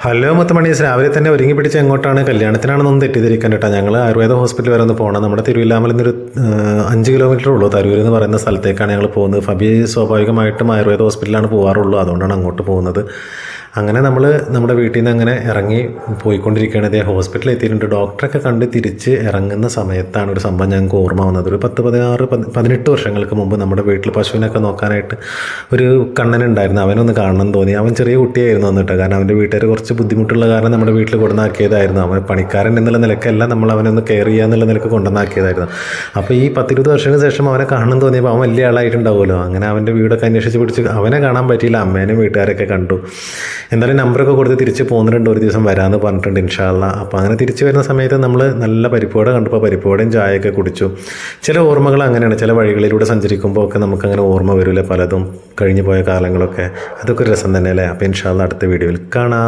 Hello മുത്തമണീസ്, രാവിലെ തന്നെ ഒരുങ്ങി പിടിച്ച് എങ്ങോട്ടാണ്? കല്യാണത്തിനാണെന്നൊന്നും തെറ്റിദ്ധരിക്കാൻ കേട്ടോ. ഞങ്ങൾ ആയുർവേദ ഹോസ്പിറ്റൽ വരെ ഒന്ന് പോകണം. നമ്മുടെ തിരുവില്ലാമല നിന്നൊരു 5 കിലോമീറ്റർ ഉള്ളൂ തരൂർ എന്ന് പറയുന്ന സ്ഥലത്തേക്കാണ് ഞങ്ങൾ പോകുന്നത്. ഫബി സ്വാഭാവികമായിട്ടും ആയുർവേദ ഹോസ്പിറ്റലിലാണ് പോകാറുള്ളൂ, അതുകൊണ്ടാണ് അങ്ങോട്ട് പോകുന്നത്. അങ്ങനെ നമ്മൾ നമ്മുടെ വീട്ടിൽ നിന്ന് അങ്ങനെ ഇറങ്ങി പോയിക്കൊണ്ടിരിക്കുകയാണ്. ഇതേ ഹോസ്പിറ്റലിൽ എത്തിയിട്ടുണ്ട്. ഡോക്ടറൊക്കെ കണ്ട് തിരിച്ച് ഇറങ്ങുന്ന സമയത്താണ് ഒരു സംഭവം ഞങ്ങൾക്ക് ഓർമ്മ വന്നത്. ഒരു 18 വർഷങ്ങൾക്ക് മുമ്പ് നമ്മുടെ വീട്ടിൽ പശുവിനൊക്കെ നോക്കാനായിട്ട് ഒരു കണ്ണനുണ്ടായിരുന്നു. അവനൊന്ന് കാണണം തോന്നി. അവൻ ചെറിയ കുട്ടിയായിരുന്നു എന്നിട്ട്, കാരണം അവൻ്റെ വീട്ടുകാർ കുറച്ച് ബുദ്ധിമുട്ടുള്ള കാരണം നമ്മുടെ വീട്ടിൽ കൊണ്ടുവന്നാക്കിയതായിരുന്നു. അവൻ പണിക്കാരൻ എന്നുള്ള നിലക്കല്ല, നമ്മൾ അവനൊന്ന് കെയർ ചെയ്യുക എന്നുള്ള നിലക്ക് കൊണ്ടുവന്നാക്കിയതായിരുന്നു. അപ്പോൾ ഈ 10-20 വർഷങ്ങൾക്ക് ശേഷം അവനെ കാണണം തോന്നിയപ്പോൾ അവൻ വലിയ ആളായിട്ടുണ്ടാവുമല്ലോ. അങ്ങനെ അവൻ്റെ വീടൊക്കെ അന്വേഷിച്ച് പിടിച്ച് അവനെ കാണാൻ പറ്റിയില്ല. അമ്മേനും വീട്ടുകാരൊക്കെ കണ്ടു. എന്തായാലും നമ്പറൊക്കെ കൊടുത്ത് തിരിച്ച് പോകുന്നുണ്ട്. ഒരു ദിവസം വരാമെന്ന് പറഞ്ഞിട്ടുണ്ട് ഇൻഷാ അള്ളാ. അപ്പോൾ അങ്ങനെ തിരിച്ച് വരുന്ന സമയത്ത് നമ്മൾ നല്ല പരിപ്പുവട കണ്ടപ്പോൾ പരിപ്പുവടയും ചായയൊക്കെ കുടിച്ചു. ചില ഓർമ്മകൾ അങ്ങനെയാണ്, ചില വഴികളിലൂടെ സഞ്ചരിക്കുമ്പോൾ ഒക്കെ നമുക്കങ്ങനെ ഓർമ്മ വരില്ല പലതും, കഴിഞ്ഞു പോയ കാലങ്ങളൊക്കെ. അതൊക്കെ ഒരു രസം തന്നെ അല്ലേ? അപ്പോൾ ഇൻഷാ അള്ളാ അടുത്ത വീഡിയോയിൽ കാണാം.